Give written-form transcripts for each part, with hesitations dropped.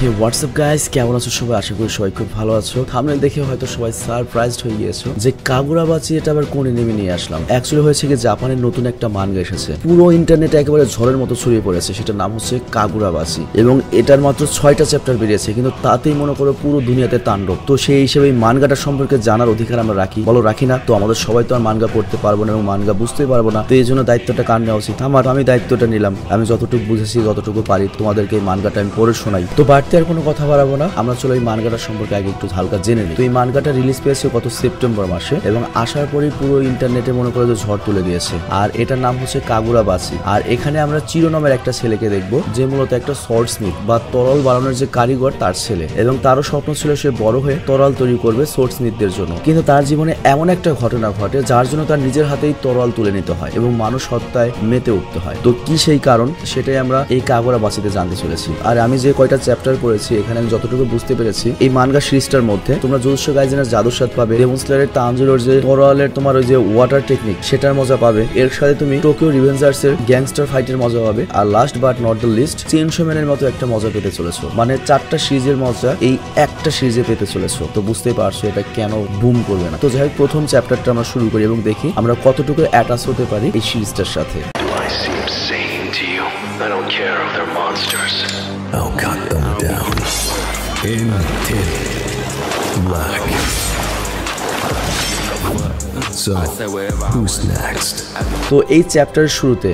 হে WhatsApp guys, কেমন আছো সবাই? আশা করি সবাই খুব ভালো আছো। থাম্বনেল দেখে হয়তো সবাই সারপ্রাইজড হয়ে গিয়েছো যে কাগুরাবাচি এটা আবার কোন এনিমে নিয়ে আসলাম। অ্যাকচুয়ালি হয়েছে কি, জাপানের নতুন একটা মানগা এসেছে, পুরো ইন্টারনেটে একেবারে ঝড়ের মতো ছড়িয়ে পড়েছে। সেটার নাম হচ্ছে কাগুরাবাচি এবং এটার মাত্র 6টা চ্যাপ্টার বেরিয়েছে, কিন্তু তাতেই মনে করো পুরো দুনিয়াতে তাণ্ডব। তো সেই হিসেবে এই মানগাটার সম্পর্কে জানার অধিকার আমরা রাখি, বলো রাখি না? তো আমাদের সবাই তো আর মানগা পড়তে পারবো না এবং মানগা বুঝতেই পারবো না, তো এই জন্য দায়িত্বটা কার নেওয়া উচিত? আমি দায়িত্বটা নিলাম। আমি যতটুকু বুঝেছি, যতটুকু পারি তোমাদেরকে এই মানগাটা আমি পড়ে শোনাই। তো বাড়তি আর কোনো কথা বাড়াবো না, আমরা চলো এই মানগাটার সম্পর্কে আগে একটু হালকা জেনে নিই। তো এই মানগাটা রিলিজ পেয়েছে গত সেপ্টেম্বর মাসে এবং আসার পরেই পুরো ইন্টারনেটে মনে করে যে ঝড় তুলে দিয়েছে। আর এটার নাম হচ্ছে কাগুরাবাচি। আর এখানে আমরা চিরো নামের একটা ছেলেকে দেখবো, যে মূলত একটা সল্ট স্মিথ বা তরল বানানোর যে কারিগর তার ছেলে, এবং তারও স্বপ্ন ছিল সে বড় হয়ে তরল তৈরি করবে সল্ট স্মিথদের জন্য। কিন্তু তার জীবনে এমন একটা ঘটনা ঘটে যার জন্য তার নিজের হাতেই তরল তুলে নিতে হয় এবং মানুষ হত্যায় মেতে উঠতে হয়। তো কি সেই কারণ, সেটাই আমরা এই কাগুরাবাচিতে জানতে চলেছি। আর আমি যে কয়টা চ্যাপ্টার পড়েছি, এখানে আমি যতটুকু বুঝতে পেরেছি, এই মানগা সিরিজটার মধ্যে তোমরা জুজুৎসু গাইজেনের জাদুর স্বাদ পাবে, ডেমন স্লেয়ারের তানজিরোর যে তরলের তোমার ওই যে ওয়াটার টেকনিক সেটার মজা পাবে, এর সাথে তুমি টোকিও রিভেঞ্জার্স এর গ্যাংস্টার ফাইটের মজা পাবে, আর last but not the list chainsaw ম্যানের মতো একটা মজা পেতে চলেছো। মানে 4টা সিরিজের মজা এই একটা সিরিজে পেতে চলেছো। তো বুঝতেই পারছো এটা কেন বুম করবে না। তো যাই হোক, প্রথম চ্যাপ্টারটা আমরা শুরু করি এবং দেখি আমরা কতটুকু অ্যাটাচ হতে পারি এই সিরিজটার সাথে। I don't care if they're monsters. I'll cut them down in pitch black. So, who's next? তো এই চ্যাপ্টারের শুরুতে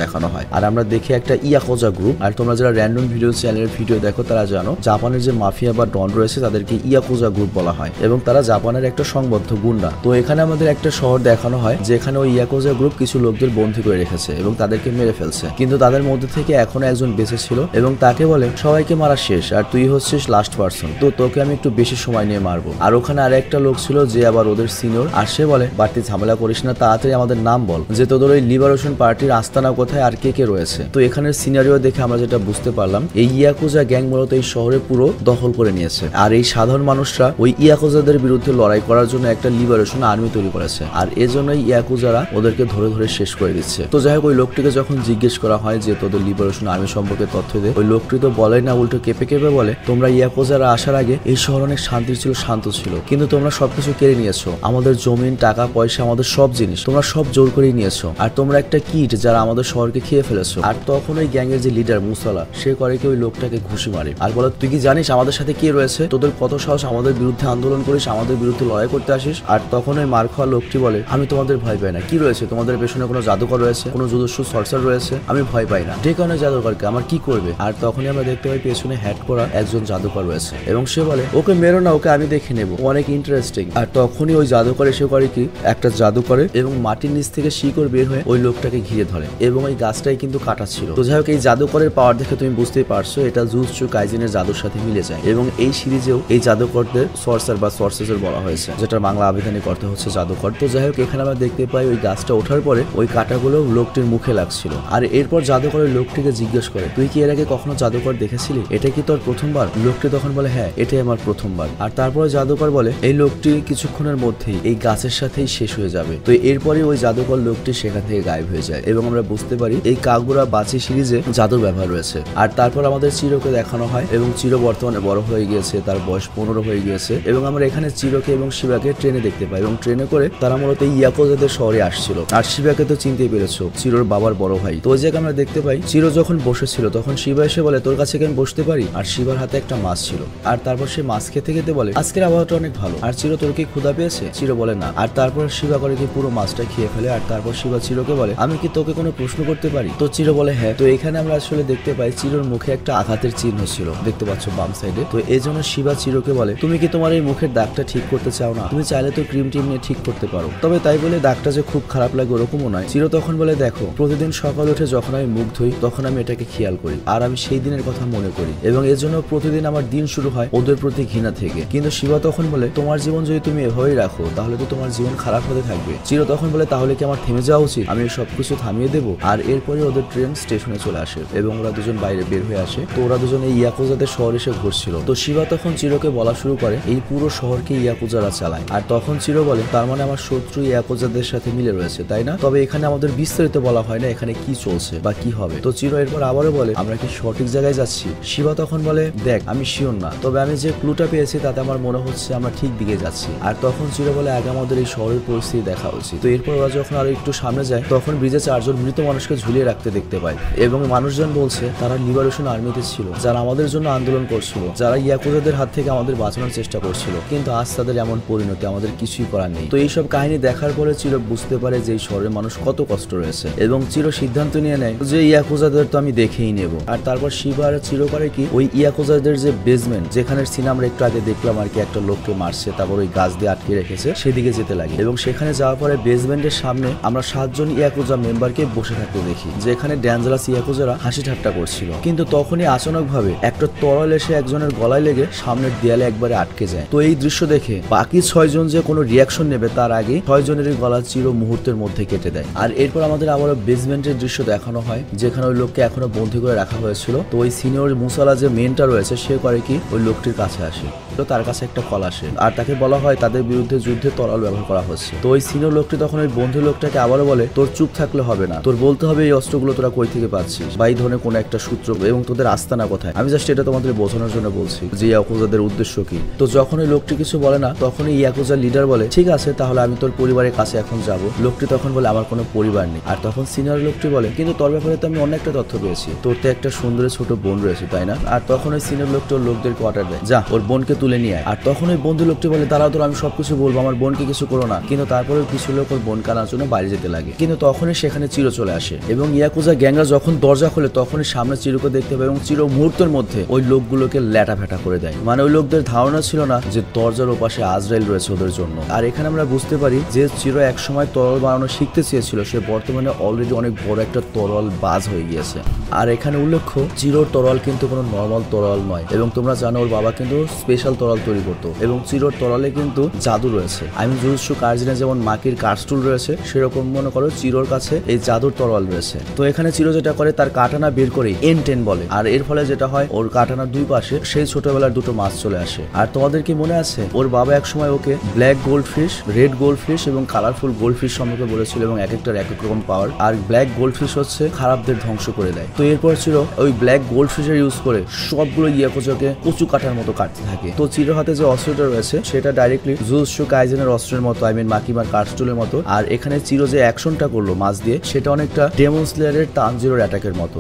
দেখানো হয়। আর আমরা দেখি একটা ইয়াকুজা গ্রুপ, আর তোমরা যারা র্যান্ডম ভিডিও চ্যানেলের ভিডিও দেখো তারা জানো জাপানের যে মাফিয়া বা ডন রয়েছে তাদেরকে ইয়াকুজা গ্রুপ বলা হয় এবং তারা জাপানের একটা সংবদ্ধ গুন্ডা। তো এখানে আমাদের একটা শহর দেখানো হয় যেখানে ওই ইয়াকুজা গ্রুপ কিছু লোকদের বন্দী করে রেখেছে এবং তাদেরকে মেরে ফেলছে, কিন্তু তাদের মধ্যে থেকে এখনো একজন বেঁচে ছিল এবং তাকে বলে সবাইকে মারা শেষ আর তুই হচ্ছিস লাস্ট পার্সন, তো তোকে আমি একটু বেশি সময় নিয়ে মারবো। আর ওখানে আরেকটা লোক ছিল যে আবার ওদের সিনিয়র, আর সে বলে বাড়তি ঝামেলা করিস না, তাড়াতাড়ি আমাদের নাম বল, যে তোদের ওই লিবারেশন পার্টির আস্তানা কোথায় আর কে কে রয়েছে। তো এখানের সিনারিও দেখে আমরা যেটা বুঝতে পারলাম এই ইয়াকুজা গ্যাং মূলত এই শহরে পুরো দখল করে নিয়েছে, আর এই সাধারণ মানুষরা ওই ইয়াকুজাদের বিরুদ্ধে লড়াই করার জন্য একটা লিবারেশন আর্মি তৈরি করেছে, আর এজন্যই ইয়াকুজারা ওদেরকে ধরে ধরে শেষ করে দিচ্ছে। তো যাই হোক ওই লোকটিকে যখন জিজ্ঞেস করা হয় যে তোদের লিবারেশন আর্মি সম্পর্কে তথ্য দে, ওই লোকটি তো বলে না, উল্টো কেঁপে কেঁপে বলে তোমরা ইয়াকুজারা আসার আগে এই শহর অনেক শান্তি ছিল, শান্ত ছিল, কিন্তু তোমরা সবকিছু কেড়ে নিয়েছো, আমাদের জমিন, টাকা পয়সা, আমাদের সব জিনিস তোমরা সব জোর করে নিয়েছো, আর তোমরা একটা কিট যারা আমাদের শহরকে খেয়ে ফেলেছো। আর তখন ওই গ্যাং এর যে লিডার মুসালা সে করে কি ওই লোকটাকে ঘুষি মারে আর বলে তুই কি জানিস আমাদের সাথে কে রয়েছে, তোদের কত সাহস আমাদের বিরুদ্ধে আন্দোলন করিস, আমাদের বিরুদ্ধে লড়াই করতে আসিস। আর তখন ওই মার খাওয়া লোকটি বলে আমি তোমাদের ভয় পাই না, কি রয়েছে তোমাদের পেছনে কোনো জাদুকর রয়েছে, কোনো যুদ্ধস্ব সরসার রয়েছে, আমি ভয় পাই না, ডেকে অনেক জাদুকরকে, আমার কি করবে। আর তখনই আমরা দেখতে পাই পেছনে হ্যাট করা একজন জাদুকর রয়েছে এবং সে বলে ওকে মেরো না, ওকে আমি দেখে নেবো, অনেক ইন্টারেস্টিং। আর তখনই ওই জাদুকর এসে করে কি একটা জাদু করে এবং মাটির নিচ থেকে শিকড় বের হয়ে ওই লোকটাকে ঘিরে ধরে এবং ওই গাছটাই কিন্তু কাটা ছিল। তো যাই হোক এই জাদুকরের পাওয়ার দেখে তুমি বুঝতেই পারছো এটা জুজুৎসু কাইজেনের জাদুর সাথে মিলে যায় এবং এই সিরিজেও এই জাদুকরদের সর্সার বা সর্সেসর বলা হয়েছে, যেটা বাংলা আবিধানিক অর্থ হচ্ছে জাদুকর। তো যাই হোক এখানে আমরা দেখতে পাই ওই গাছটা ওঠার পরে ওই কাঁটাগুলো লোকটির মুখে লাগছিল, আর এরপর জাদুকরের লোকটিকে জিজ্ঞেস করে তুই কি এর আগে কখনো জাদুকর দেখেছিলি, এটা কি তোর প্রথমবার? লোকটি তখন বলে হ্যাঁ এটাই আমার প্রথমবার। আর তারপরে জাদুকর বলে এই লোকটি কিছুক্ষণের মধ্যেই এই গাছের সাথেই শেষ হয়ে যাবে। তো এরপরে ওই জাদুকর লোকটি সেখান থেকে গায়েব হয়ে যায় এবং আমরা বুঝতে পারি এই কাগুরা বাচি সিরিজে জাদুর ব্যবহার রয়েছে। আর তারপর আমাদের চিরোকে দেখানো হয় এবং চিরো বর্তমানে বড় হয়ে গিয়েছে, তার বয়স 15 হয়ে গিয়েছে এবং আমরা এখানে চিরোকে এবং শিবাকে ট্রেনে দেখতে পাই এবং ট্রেনে করে তারা মূলত ইয়াকুজাদের শহরে আসছিল। আর শিবাকে তো চিনতেই পেরেছো, চিরোর বাবার বড় ভাই। তো ওই জায়গায় আমরা দেখতে পাই চিরো যখন বসেছিল তখন শিবা এসে বলে তোর কাছে কি আমি বসতে পারি, আর শিবার হাতে একটা মাছ ছিল। আর তারপর সে মাছ খেতে খেতে বলে আজকের আবহাওয়াটা অনেক ভালো। আর চিরো তোর কি ক্ষুধা পেয়েছে? চিরো বলে না। আর তারপর শিবা করে কি পুরো মাছটা খেয়ে ফেলে। আর তারপর শিবা চিরোকে বলে আমি কি তোকে কোনো প্রশ্ন করতে পারি? তো চিরো বলে হ্যাঁ। তো এখানে আমরা আসলে দেখতে পাই চিরোর মুখে একটা আঘাতের চিহ্ন ছিল, দেখতে পাচ্ছ বাম সাইডে। তো এই জন্য শিবা চিরোকে বলে তুমি কি তোমার এই মুখের দাগটা ঠিক করতে চাও না? তুমি চাইলে তো ক্রিম টিম নিয়ে ঠিক করতে পারো, তবে তাই বলে দাগটা যে খুব খারাপ লাগে ওরকমও নয়। চিরো তখন বলে দেখো প্রতিদিন সকাল উঠে যখন আমি মুখ ধুই তখন আমি এটাকে খেয়াল করি আর আমি সেই দিনের কথা মনে করি এবং এর জন্য প্রতিদিন আমার দিন শুরু হয় ওদের প্রতি ঘৃণা থেকে। কিন্তু শিবা তখন বলে তোমার জীবন যদি তুমি এভাবেই রাখো তাহলে তো তোমার জীবন খারাপ হতে থাকবে। চিরো তখন বলে তাহলে কি আমার থেমে যাওয়া উচিত? আমি সবকিছু থামিয়ে দেবো। আর এরপরে ওদের ট্রেন স্টেশনে চলে আসে এবং ওরা দুজন বাইরে বের হয়ে আসে। তো ওরা দুজন এই ইয়াকুজাদের শহর এসে ঘুরছিল। তো শিবা তখন চিরোকে বলা শুরু করে এই পুরো শহরকে ইয়াকুজারা চালায়। আর তখন চিরো বলে তার মানে আমার শত্রু ইয়াকুজাদের সাথে মিলে রয়েছে, তাই না? তবে এখানে আমাদের বিস্তারিত বলা হয় না এখানে কি চলছে বা কি হবে। তো চিরো এরপর আবারও বলে আমরা কি সঠিক জায়গায় যাচ্ছি? শিবা তখন বলে দেখ আমি শিওর না, তবে আমি যে ক্লুটা পেয়েছি তাতে আমার মনে হচ্ছে আমরা ঠিক দিকে যাচ্ছি। আর তখন চিরো বলে আগে আমাদের এই শহরের পরিস্থিতি দেখা উচিত। তো এরপর ওরা যখন আরো একটু সামনে যায় তখন ব্রিজে 4 জন মৃত মানুষকে ঝুলিয়ে রাখতে দেখতে পায় এবং মানুষজন বলছে তারা লিবারেশন আর্মিতে ছিল, যারা আমাদের জন্য আন্দোলন করছিল, যারা ইয়াকুজাদের হাত থেকে আমাদের বাঁচানোর চেষ্টা করছিল, কিন্তু আজ তাদের এমন পরিণতি, আমাদের কিছুই করার নেই। তো এইসব কাহিনী দেখার পরে চিরো বুঝতে পারে যে এই শহরের মানুষ কত কষ্ট রয়েছে এবং চিরো সিদ্ধান্ত নিয়ে নেয় যে ইয়াকুজাদের তো আমি দেখেই নেব। আর তারপর শিবা আর চিরো করে কি ওই ইয়াকুজাদের যে বেসমেন্ট যেখানে সিন আমরা একটু আগে দেখলাম আর কি একটা লোককে মারছে তারপর ওই গাছ দিয়ে আটকে রেখেছে সেদিকে যেতে লাগে এবং সেখানে যাওয়ার পরে বেসমেন্টের সামনে আমরা 7 জন ইয়াকুজা মেম্বারকে বসে থাকতে দেখি, যেখানে ডেঞ্জারাস ইয়াকুজারা হাসি ঠাট্টা করছিল। কিন্তু তখনই আচানক ভাবে একটা তরল এসে একজনের গলায় লেগে সামনের দেয়ালে একবারে আটকে যায়। তো এই দৃশ্য দেখে বাকি 6 জন যে কোনো রিয়াকশন নেবে তার আগে 6 জনেরই গলা চির মুহূর্তের মধ্যে কেটে দেয়। আর এরপর আমাদের আবারও বেসমেন্টের দৃশ্য দেখানো হয়, যেখানে ওই লোককে এখনো বন্দী করে রাখা হয়েছিল। তো ওই সিনিয়র মুসালা যে মেনটা রয়েছে সে করে কি ওই লোকটির কাছে আসে, তো তার কাছে একটা কল আসে আর তাকে বলা হয় তাদের বিরুদ্ধে যুদ্ধে তরল ব্যবহার করা হচ্ছে। তো ওই সিনিয়র লোকটি তখন ওই বন্ধু লোকটাকে আবারও বলে, তোর চুপ থাকলে হবে না, তোর বলতে হবে এই অস্ত্রগুলো তোরা কই থেকে পাচ্ছিস বা এই ধরনের কোনো একটা সূত্র এবং তোদের আস্তানা কোথায়। আমি জাস্ট এটা তোমাদের বোঝানোর জন্য বলছি যে ইয়াকুজাদের উদ্দেশ্য কি। তো যখন ওই লোকটি কিছু বলে না তখনই ইয়াকুজার লিডার বলে, ঠিক আছে তাহলে আমি তোর পরিবারের কাছে এখন যাব। লোকটি তখন বলে, আমার কোনো পরিবার নেই। আর তখন সিনিয়র লোকটি বলে, কিন্তু তোর ব্যাপারে তো আমি অন্য একটা তথ্য পেয়েছি, তোর তো একটা সুন্দরী ছোট বোন রয়েছে তাই না? আর তখন ওই সিনিয়র লোকটি ওর লোকদেরকে অর্ডার দেয়, যা ওর বোনকে তুলে নিয়ে আয়। আর তখন ওই বন্ধু লোকটি বলে, দাঁড়াও তোর আমি সবকিছু বলবো, আমার বোনকে কিছু করো না। কিন্তু তারপরে কিছু লোক ওর বোন কানার জন্য বাইরে যেতে লাগে। কিন্তু তখনই সেখানে চিরো চলে আসে এবং ইয়াকুজা গ্যাংরা যখন দরজা খোলে তখনই সামনে চিরোকে দেখতে পায় এবং চিরো মুহূর্তের মধ্যে ওই লোকগুলোকে ল্যাটা ফেটা করে দেয়। মানে ওই লোকদের ধারণা ছিল না যে দরজার ওপাশে আজরাইল রয়েছে ওদের জন্য। আর এখানে আমরা বুঝতে পারি যে চিরো একসময় তরল বানানো শিখতে চেয়েছিল, সে বর্তমানে অলরেডি অনেক বড় একটা তরল বাজ হয়ে গিয়েছে। আর এখানে উল্লেখ্য চিরোর তরল কিন্তু কোনো নর্মাল তরল নয় এবং তোমরা জানো ওর বাবা কিন্তু স্পেশাল তরল তৈরি করতো এবং চিরোর তরলে কিন্তু জাদু রয়েছে। আমি জুজুৎসু কাইজেনে যেমন মাকির কার্স্টুল রয়েছে সেরকম মনে করো চিরোর কাছে এই জাদুর তরল রয়েছে। তো এখানে চিরো যেটা করে তার কাটানা বের করে N10 বলে, আর এর ফলে যেটা হয় ওর কাটানার দুই পাশে সেই ছোটবেলার দুটো মাছ চলে আসে। আর তোমাদের কি মনে আছে ওর বাবা একসময় okay black gold fish, red gold fish এবং কালারফুল গোল্ড ফিশ সম্পর্কে বলেছিল এবং এক একটার এক এক রকম পাওয়ার। আর ব্ল্যাক গোল্ড ফিশ হচ্ছে খারাপদের ধ্বংস করে দেয়। তো এরপর ছিল ওই ব্ল্যাক গোল্ড ফিশের ইউজ করে সবগুলো ইয়াকুজাকে কচু কাটার মতো কাটতে থাকে। তো চিরোর হাতে যে অস্ত্রটা রয়েছে সেটা ডাইরেক্টলি জুজুৎসু কাইজেনের অস্ত্রের মতো, আই মিন মাকিমার কার্স্টুলের মতো। আর এখানে চিরো যে অ্যাকশনটা করলো মাছ দিয়ে সেটা অনেকটা ডেমন স্লেয়ারের তানজিরোর অ্যাটাকের মতো।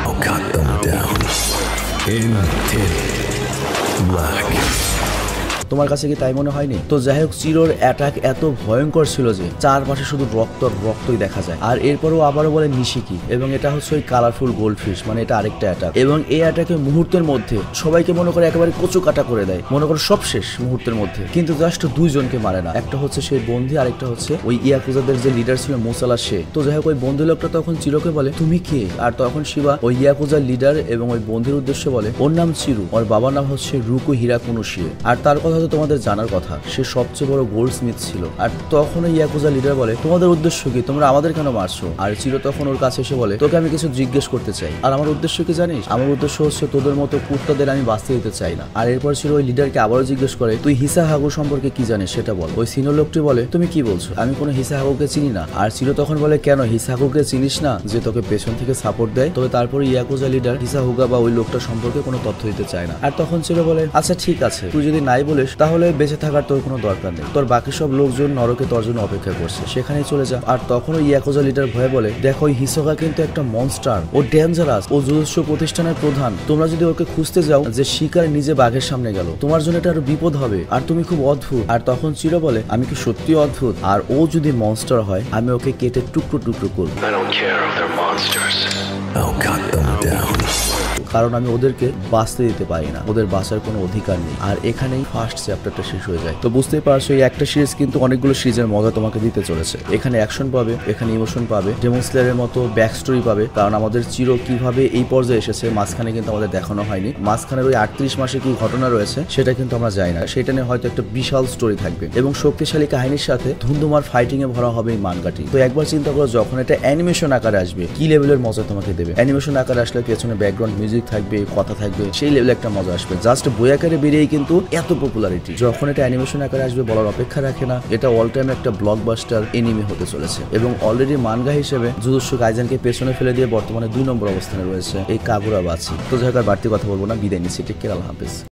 I'll cut them down in pitch black. তোমার কাছে কি তাই মনে হয়নি? তো যাই হোক চিরোর অ্যাটাক এত ভয়ঙ্কর ছিল যে চারপাশে শুধু রক্ত রক্তই দেখা যায়। আর এরপরও আবারও বলে নিশিকি এবং এটা হচ্ছে ওই কালারফুল গোল্ড ফিশ, মানে এটা আরেকটা অ্যাটাক এবং এই অ্যাটাকে মুহূর্তের মধ্যে সবাইকে মনে করে একেবারে কচু কাটা করে দেয়, মনে করো সব শেষ মুহূর্তের মধ্যে। কিন্তু জাস্ট দুইজনকে মারে না, একটা হচ্ছে সেই বন্ধু আরেকটা হচ্ছে ওই ইয়াকুজাদের যে লিডার ছিল মুসালা সে। তো যাই হোক ওই বন্ধু লোকটা তখন চিরোকে বলে, তুমি কে? আর তখন শিবা ওই ইয়াকুজার লিডার এবং ওই বন্ধুর উদ্দেশ্যে বলে, ওর নাম চিরু, ওর বাবার নাম হচ্ছে রুকু হিরাকুনুশিয়ে। আর তার কথা তো তোমাদের জানার কথা, সে সবচেয়ে বড় গোল্ড স্মিথ ছিল। আর তখন ওই ইয়াকুজা লিডার বলে, তোমাদের উদ্দেশ্য কি? তোমরা আমাদের কেন মারছো? আর চিরো তখন ওর কাছে এসে বলে, তোকে আমি কিছু জিজ্ঞেস করতে চাই। আর আমার উদ্দেশ্য কি জানিস? আমার উদ্দেশ্য হচ্ছে তোদের মতো কুত্তাদের আমি বাঁচতে দিতে চাই না। আর এরপর ছিল ওই লিডারকে আবারও জিজ্ঞেস করে, তুই হিসা হাগু সম্পর্কে কি জানিস সেটা বল। ওই সিনিয়র লোকটি বলে, তুমি কি বলছো? আমি কোনো হিসা হাগুকে চিনি না। আর চিরো তখন বলে, কেন হিসা হাগুকে চিনিস না যে তোকে পেছন থেকে সাপোর্ট দেয়? তবে তারপরে ইয়াকুজা লিডার হিসা হুগা বা ওই লোকটা সম্পর্কে কোনো তথ্য দিতে চায় না। আর তখন চিরো বলে, আচ্ছা ঠিক আছে, তুই যদি নাই বলিস তাহলে বেঁচে থাকার তোর কোনো দরকার নেই, তোর বাকি সব লোকজন নরকে তোর জন্য অপেক্ষা করছে, সেখানেই চলে যা। আর তখন ওই ইয়াকুজা লিডার ভয়ে বলে, দেখো ওই হিসোকা কিন্তু একটা মনস্টার, ও ডেঞ্জারাস, ও জুজুৎসু প্রতিষ্ঠানের প্রধান। তোমরা যদি ওকে খুঁজতে যাও যে শিকার নিজে বাঘের সামনে গেল, তোমার জন্য এটা আরো বিপদ হবে, আর তুমি খুব অদ্ভুত। আর তখন চিরো বলে, আমি কি সত্যি অদ্ভুত? আর ও যদি মনস্টার হয় আমি ওকে কেটে টুকরো টুকরো করব। I don't care if they're monsters. I'll cut them down. কারণ আমি ওদেরকে বাঁচতে দিতে পারি না, ওদের বাঁচার কোনো অধিকার নেই। আর এখানেই ফার্স্ট চ্যাপ্টারটা শেষ হয়ে যায়। তো বুঝতেই পারছো এই একটা সিরিজ কিন্তু অনেকগুলো সিরিজের মজা তোমাকে দিতে চলেছে। এখানে অ্যাকশন পাবে, এখানে ইমোশন পাবে, ডেমন স্লেয়ারের মতো ব্যাক স্টোরি পাবে, কারণ আমাদের চিরো কিভাবে এই পর্যায়ে এসেছে মাঝখানে কিন্তু আমাদের দেখানো হয়নি। মাঝখানের ওই 38 মাসে কি ঘটনা রয়েছে সেটা কিন্তু আমরা জানি না, সেটা নিয়ে হয়তো একটা বিশাল স্টোরি থাকবে এবং শক্তিশালী কাহিনীর সাথে ধুমধুমার ফাইটিং এ ভরা হবে এই মানগাটি। তো একবার চিন্তা করো যখন এটা অ্যানিমেশন আকারে আসবে কি লেভেলের মজা তোমাকে দেবে। অ্যানিমেশন আকারে আসলে পেছনে ব্যাকগ্রাউন্ড মিউজিক থাকবে, কথা থাকবে, সেই লেভেলে একটা মজা আসবে। জাস্ট বই আকারে বেরিয়েই কিন্তু এত পপুলারিটি, যখন এটা অ্যানিমেশন আকারে আসবে বলার অপেক্ষা রাখে না। এটা অল টাইম একটা ব্লকবাস্টার এনিমে হতে চলেছে এবং অলরেডি মানগা হিসেবে জুজুৎসু কাইজেনকে পেছনে ফেলে দিয়ে বর্তমানে 2 নম্বর অবস্থানে রয়েছে এই কাগুরা বাচি। তো যাই হোক আর বাড়তি কথা বলবো না, বিদায় নিচ্ছি। টেক কেয়ার, আল্লাহ হাফেজ।